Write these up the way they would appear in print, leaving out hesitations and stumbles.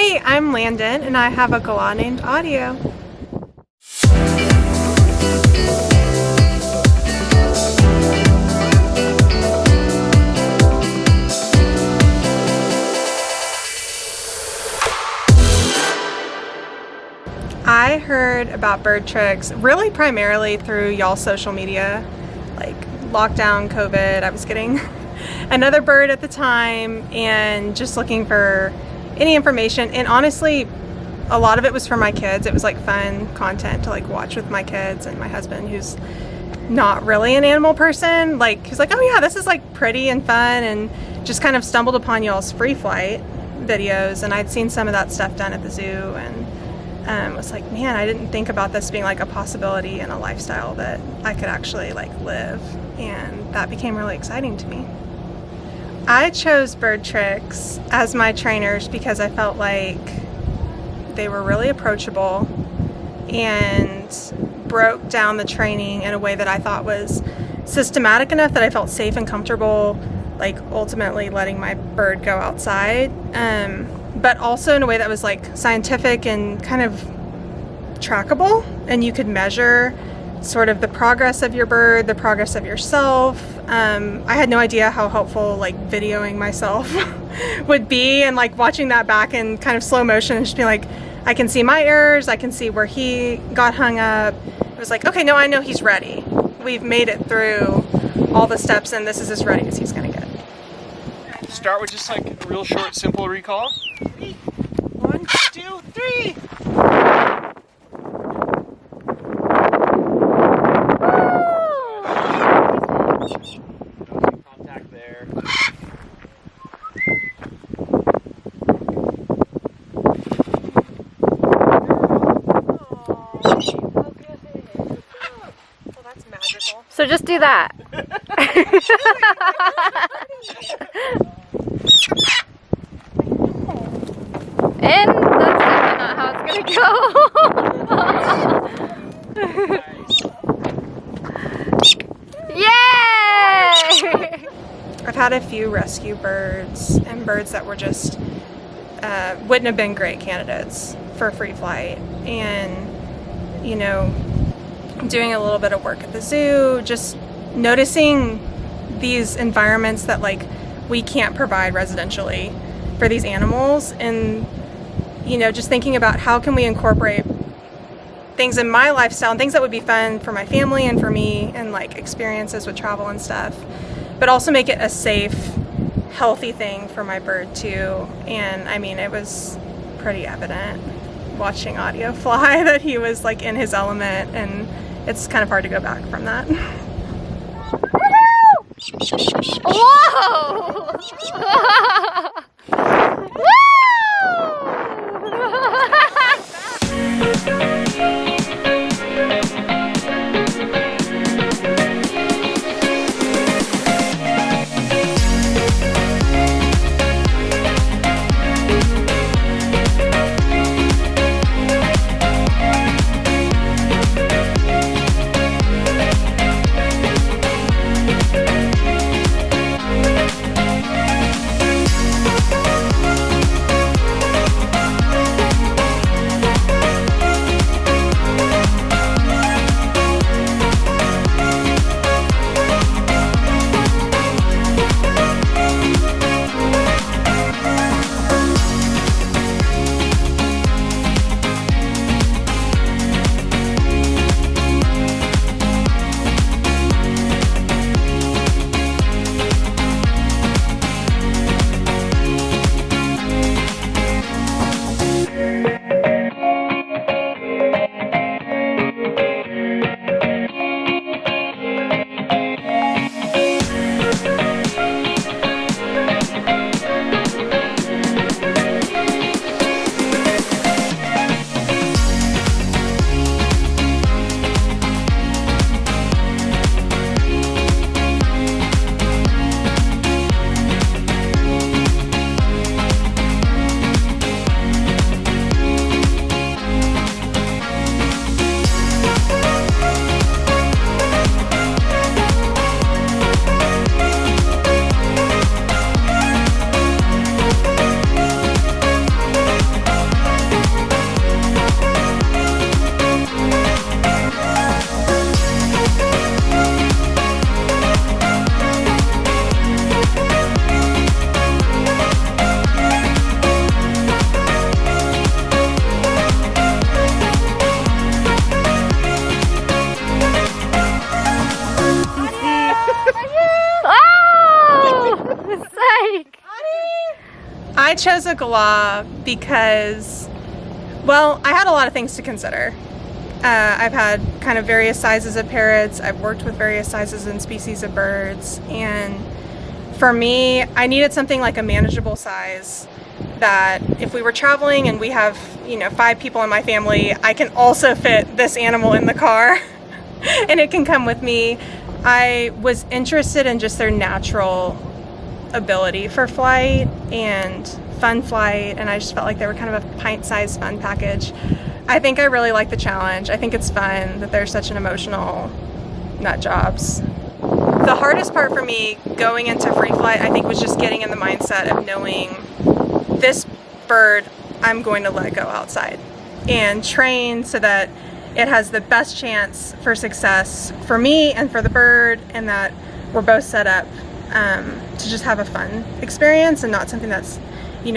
Hey, I'm Landon and I have a Galah named Audio. I heard about BirdTricks really primarily through y'all's social media, like lockdown, COVID. I was getting another bird at the time and just looking for any information, and honestly a lot of it was for my kids. It was like fun content to like watch with my kids and my husband, who's not really an animal person. Like he's like, oh yeah, this is like pretty and fun, and just kind of stumbled upon y'all's free flight videos, and I'd seen some of that stuff done at the zoo, and was like, man, I didn't think about this being like a possibility and a lifestyle that I could actually like live, and that became really exciting to me. I chose BirdTricks as my trainers because I felt like they were really approachable and broke down the training in a way that I thought was systematic enough that I felt safe and comfortable, like ultimately letting my bird go outside, but also in a way that was like scientific and kind of trackable, and you could measure sort of the progress of your bird, the progress of yourself. I had no idea how helpful like videoing myself would be, and like watching that back in kind of slow motion and just be like, I can see my errors, I can see where he got hung up. It was like, okay, no, I know he's ready. We've made it through all the steps and this is as ready as he's gonna get. Start with just like a real short, simple recall. 1, 2, 3. Contact there. Well, that's magical. So just do that. And that's definitely not how it's gonna go. Yay! I've had a few rescue birds and birds that were just wouldn't have been great candidates for free flight, and you know, doing a little bit of work at the zoo, just noticing these environments that like we can't provide residentially for these animals, and you know, just thinking about how can we incorporate things in my lifestyle and things that would be fun for my family and for me, and like experiences with travel and stuff, but also make it a safe, healthy thing for my bird too. And I mean, it was pretty evident watching Audio fly that he was like in his element, and it's kind of hard to go back from that. Whoa! chose a Galah because, well, I had a lot of things to consider. I've had kind of various sizes of parrots. I've worked with various sizes and species of birds. And for me, I needed something like a manageable size that if we were traveling and we have, 5 people in my family, I can also fit this animal in the car and it can come with me. I was interested in just their natural ability for flight and fun flight, and I just felt like they were kind of a pint-sized fun package. I think I really like the challenge. I think it's fun that they're such an emotional nut jobs. The hardest part for me going into free flight, I think, was just getting in the mindset of knowing this bird I'm going to let go outside and train so that it has the best chance for success for me and for the bird, and that we're both set up to just have a fun experience and not something that's,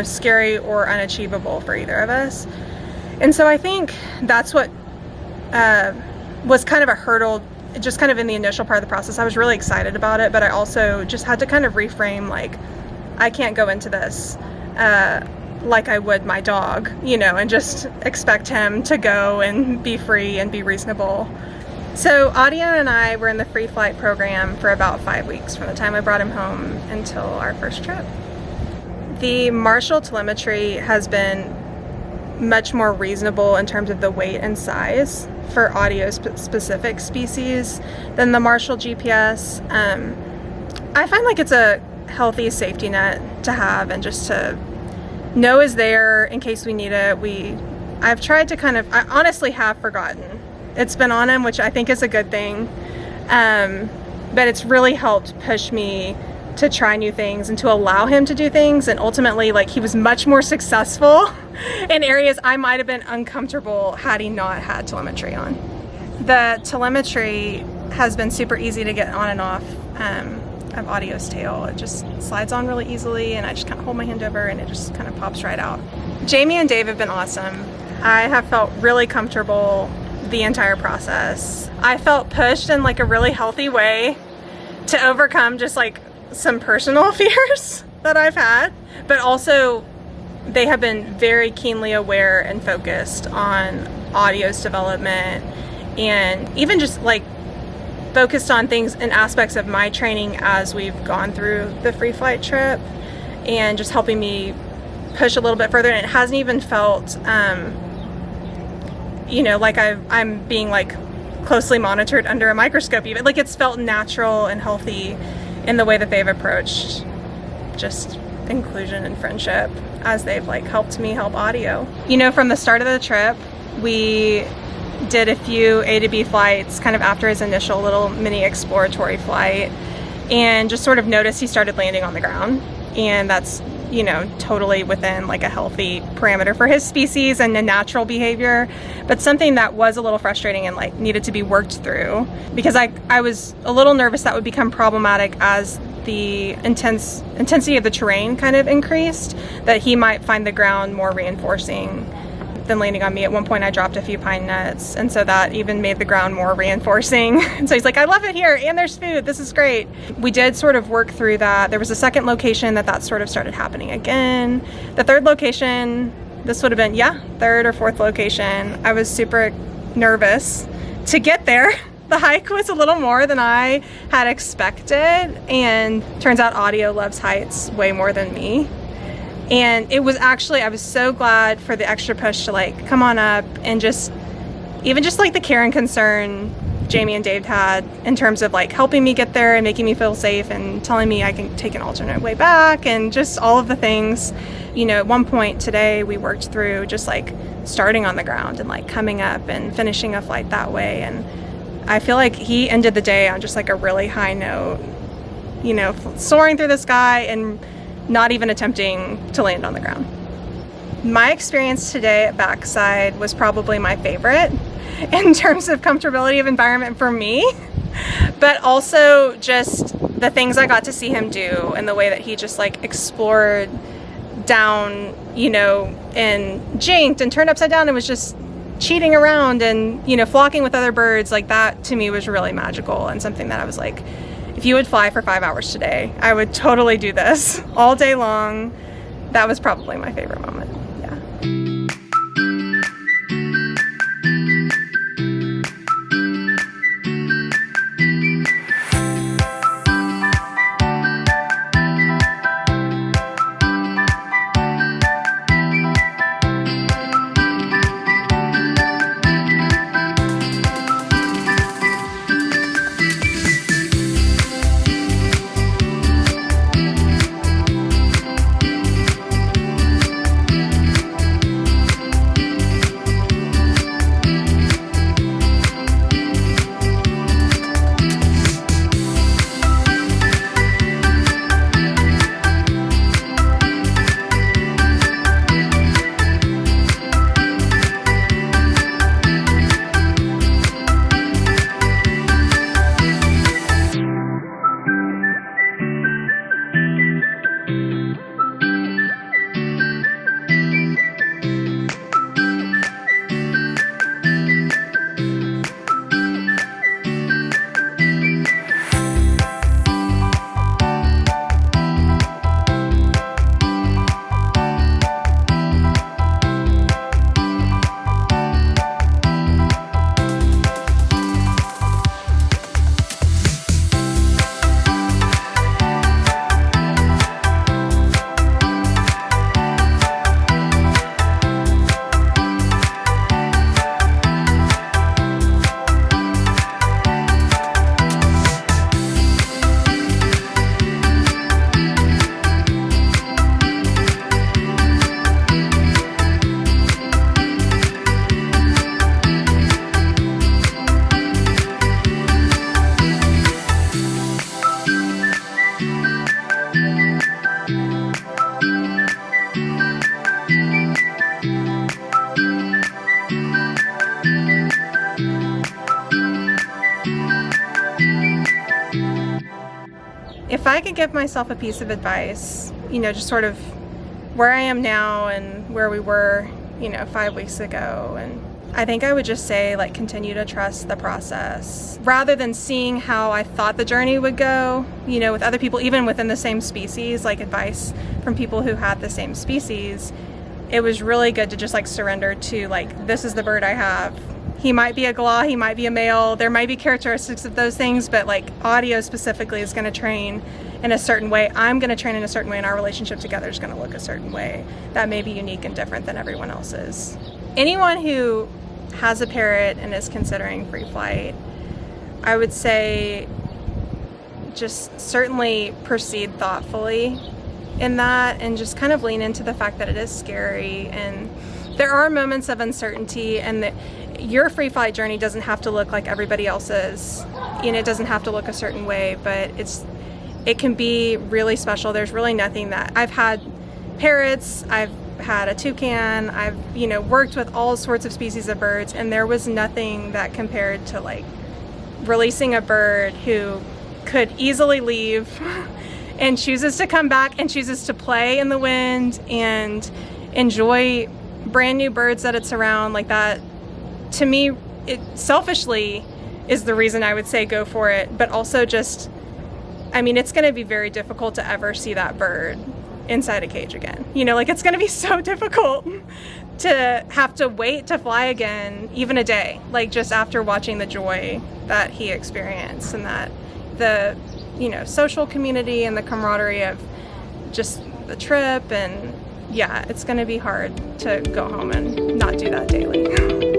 scary or unachievable for either of us. And so I think that's what was kind of a hurdle, just kind of in the initial part of the process. I was really excited about it, but I also just had to kind of reframe, like, I can't go into this like I would my dog, and just expect him to go and be free and be reasonable. So Audio and I were in the free flight program for about 5 weeks from the time I brought him home until our first trip. The Marshall telemetry has been much more reasonable in terms of the weight and size for audio specific species than the Marshall GPS. I find like it's a healthy safety net to have and just to know is there in case we need it. I've tried to I honestly have forgotten. It's been on him, which I think is a good thing. But it's really helped push me to try new things and to allow him to do things. And ultimately, like, he was much more successful in areas I might have been uncomfortable had he not had telemetry on. The telemetry has been super easy to get on and off of Audio's tail. It just slides on really easily, and I just kind of hold my hand over and it just kind of pops right out. Jamie and Dave have been awesome. I have felt really comfortable the entire process. I felt pushed in like a really healthy way to overcome just like some personal fears that I've had, but also they have been very keenly aware and focused on Audio's development, and even just like focused on things and aspects of my training as we've gone through the free flight trip, and just helping me push a little bit further. And it hasn't even felt like I'm being like closely monitored under a microscope even. Like, it's felt natural and healthy in the way that they've approached just inclusion and friendship as they've like helped me help Audio. From the start of the trip, we did a few A to B flights kind of after his initial little mini exploratory flight, and just sort of noticed he started landing on the ground, and that's totally within like a healthy parameter for his species and a natural behavior, but something that was a little frustrating and like needed to be worked through, because I was a little nervous that would become problematic as the intensity of the terrain kind of increased, that he might find the ground more reinforcing than landing on me. At one point I dropped a few pine nuts, and so that even made the ground more reinforcing. And so he's like, I love it here, and there's food, this is great. We did sort of work through that. There was a second location that sort of started happening again. The third location, this would have been, third or fourth location, I was super nervous to get there. The hike was a little more than I had expected, and turns out Audio loves heights way more than me. And it was actually, I was so glad for the extra push to like come on up, and just even just like the care and concern Jamie and Dave had in terms of like helping me get there and making me feel safe and telling me I can take an alternate way back, and just all of the things. At one point today we worked through just like starting on the ground and like coming up and finishing a flight that way, and I feel like he ended the day on just like a really high note, soaring through the sky and not even attempting to land on the ground. My experience today at Backside was probably my favorite in terms of comfortability of environment for me, but also just the things I got to see him do and the way that he just like explored down, and jinked and turned upside down and was just cheating around and, flocking with other birds. Like, that to me was really magical, and something that I was like, if you would fly for 5 hours today, I would totally do this all day long. that was probably my favorite moment. Yeah. If I could give myself a piece of advice, you know, just sort of where I am now and where we were, you know, 5 weeks ago, and I think I would just say, like, continue to trust the process rather than seeing how I thought the journey would go, you know, with other people, even within the same species, like advice from people who had the same species. It was really good to just like surrender to, like, this is the bird I have. He might be a Galah, he might be a male, there might be characteristics of those things, but like audio specifically is going to train in a certain way. I'm going to train in a certain way, and our relationship together is going to look a certain way that may be unique and different than everyone else's. Anyone who has a parrot and is considering free flight, I would say just certainly proceed thoughtfully in that, and just kind of lean into the fact that it is scary and there are moments of uncertainty, and that your free flight journey doesn't have to look like everybody else's, and it doesn't have to look a certain way, but it can be really special. There's really nothing that I've had parrots, I've had a toucan, I've, you know, worked with all sorts of species of birds, and there was nothing that compared to like releasing a bird who could easily leave and chooses to come back and chooses to play in the wind and enjoy brand new birds that it's around. Like that, to me, it selfishly is the reason I would say go for it, but also just, I mean, it's going to be very difficult to ever see that bird inside a cage again. You know, like it's going to be so difficult to have to wait to fly again, even a day, like just after watching the joy that he experienced, and that the, you know, social community and the camaraderie of just the trip. And yeah, it's going to be hard to go home and not do that daily.